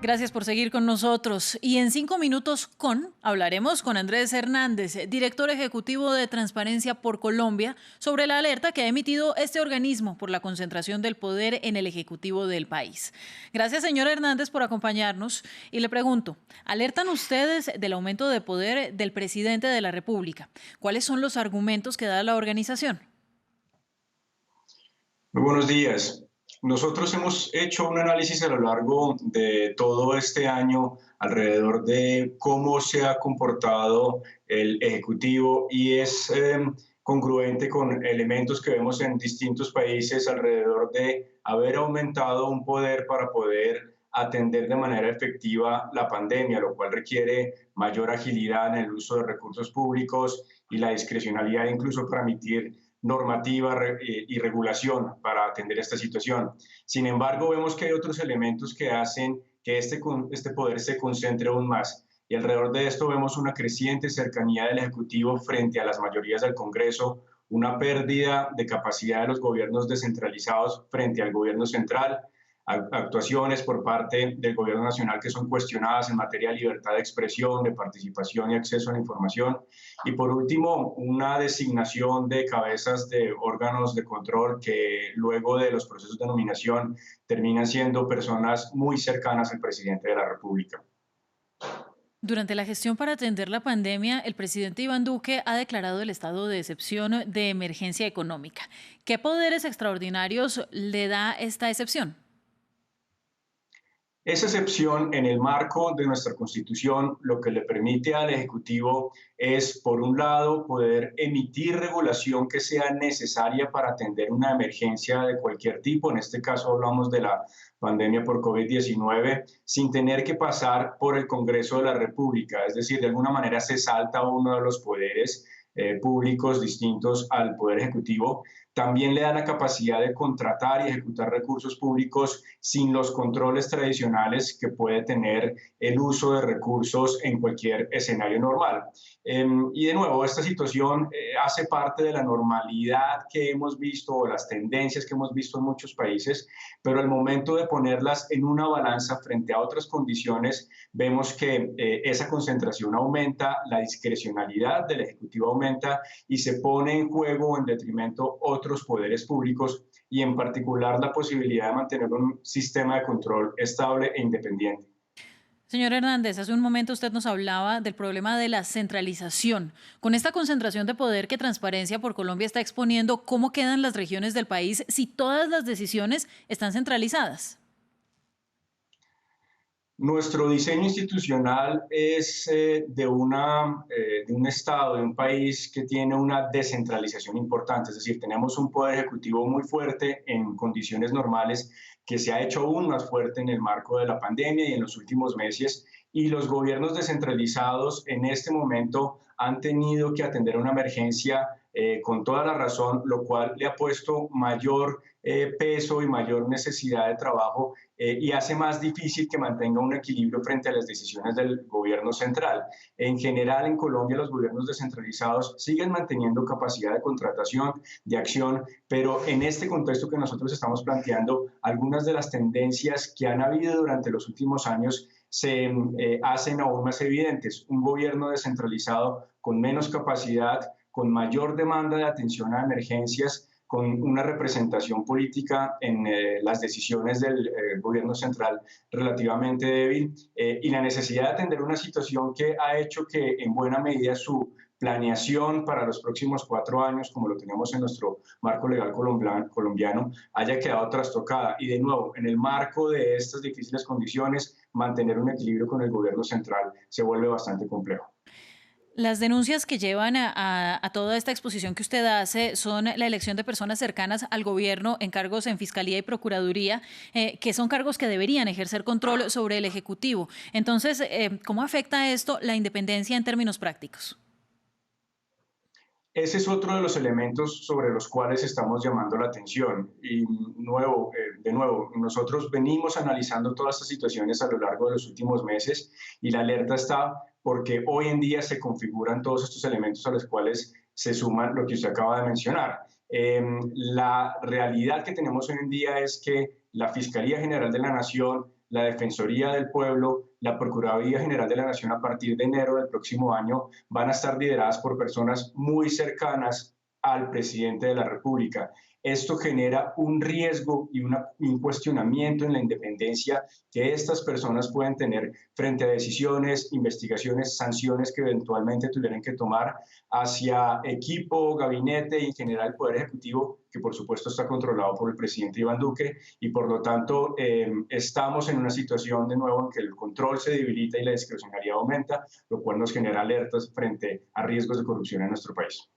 Gracias por seguir con nosotros. Y en 5 minutos hablaremos con Andrés Hernández, director ejecutivo de Transparencia por Colombia, sobre la alerta que ha emitido este organismo por la concentración del poder en el ejecutivo del país. Gracias, señor Hernández, por acompañarnos. Y le pregunto, ¿alertan ustedes del aumento de poder del presidente de la República? ¿Cuáles son los argumentos que da la organización? Muy buenos días. Nosotros hemos hecho un análisis a lo largo de todo este año alrededor de cómo se ha comportado el Ejecutivo y es congruente con elementos que vemos en distintos países alrededor de haber aumentado un poder para poder atender de manera efectiva la pandemia, lo cual requiere mayor agilidad en el uso de recursos públicos y la discrecionalidad incluso para emitir normativa y regulación para atender esta situación. Sin embargo, vemos que hay otros elementos que hacen que este poder se concentre aún más. Y alrededor de esto vemos una creciente cercanía del Ejecutivo frente a las mayorías del Congreso, una pérdida de capacidad de los gobiernos descentralizados frente al gobierno central, actuaciones por parte del gobierno nacional que son cuestionadas en materia de libertad de expresión, de participación y acceso a la información. Y por último, una designación de cabezas de órganos de control que luego de los procesos de nominación terminan siendo personas muy cercanas al presidente de la República. Durante la gestión para atender la pandemia, el presidente Iván Duque ha declarado el estado de excepción de emergencia económica. ¿Qué poderes extraordinarios le da esta excepción? Esa excepción en el marco de nuestra Constitución lo que le permite al Ejecutivo es, por un lado, poder emitir regulación que sea necesaria para atender una emergencia de cualquier tipo. En este caso hablamos de la pandemia por COVID-19, sin tener que pasar por el Congreso de la República. Es decir, de alguna manera se salta uno de los poderes públicos distintos al Poder Ejecutivo. También le da la capacidad de contratar y ejecutar recursos públicos sin los controles tradicionales que puede tener el uso de recursos en cualquier escenario normal. Y de nuevo, esta situación hace parte de la normalidad que hemos visto o las tendencias que hemos visto en muchos países, pero al momento de ponerlas en una balanza frente a otras condiciones, vemos que esa concentración aumenta, la discrecionalidad del Ejecutivo aumenta y se pone en juego en detrimento otros poderes públicos y en particular la posibilidad de mantener un sistema de control estable e independiente. Señor Hernández, hace un momento usted nos hablaba del problema de la centralización. Con esta concentración de poder que Transparencia por Colombia está exponiendo, ¿cómo quedan las regiones del país si todas las decisiones están centralizadas? Nuestro diseño institucional es de un Estado, de un país que tiene una descentralización importante, es decir, tenemos un poder ejecutivo muy fuerte en condiciones normales que se ha hecho aún más fuerte en el marco de la pandemia y en los últimos meses, y los gobiernos descentralizados en este momento han tenido que atender una emergencia con toda la razón, lo cual le ha puesto mayor peso y mayor necesidad de trabajo y hace más difícil que mantenga un equilibrio frente a las decisiones del gobierno central. En general, en Colombia, los gobiernos descentralizados siguen manteniendo capacidad de contratación, de acción, pero en este contexto que nosotros estamos planteando, algunas de las tendencias que han habido durante los últimos años se hacen aún más evidentes. Un gobierno descentralizado con menos capacidad, con mayor demanda de atención a emergencias, con una representación política en las decisiones del gobierno central relativamente débil y la necesidad de atender una situación que ha hecho que en buena medida su planeación para los próximos 4 años, como lo tenemos en nuestro marco legal colombiano, haya quedado trastocada. Y de nuevo, en el marco de estas difíciles condiciones, mantener un equilibrio con el gobierno central se vuelve bastante complejo. Las denuncias que llevan a toda esta exposición que usted hace son la elección de personas cercanas al gobierno en cargos en Fiscalía y Procuraduría, que son cargos que deberían ejercer control sobre el Ejecutivo. Entonces, ¿cómo afecta esto la independencia en términos prácticos? Ese es otro de los elementos sobre los cuales estamos llamando la atención. Y de nuevo, nosotros venimos analizando todas estas situaciones a lo largo de los últimos meses y la alerta está porque hoy en día se configuran todos estos elementos a los cuales se suman lo que usted acaba de mencionar. La realidad que tenemos hoy en día es que la Fiscalía General de la Nación la Defensoría del Pueblo, la Procuraduría General de la Nación a partir de enero del próximo año van a estar lideradas por personas muy cercanas al presidente de la República. Esto genera un riesgo y un cuestionamiento en la independencia que estas personas pueden tener frente a decisiones, investigaciones, sanciones que eventualmente tuvieran que tomar hacia equipo, gabinete y en general el Poder Ejecutivo, que por supuesto está controlado por el presidente Iván Duque, y por lo tanto estamos en una situación de nuevo en que el control se debilita y la discrecionalidad aumenta, lo cual nos genera alertas frente a riesgos de corrupción en nuestro país.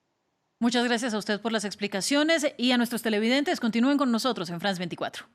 Muchas gracias a usted por las explicaciones y a nuestros televidentes. Continúen con nosotros en France 24.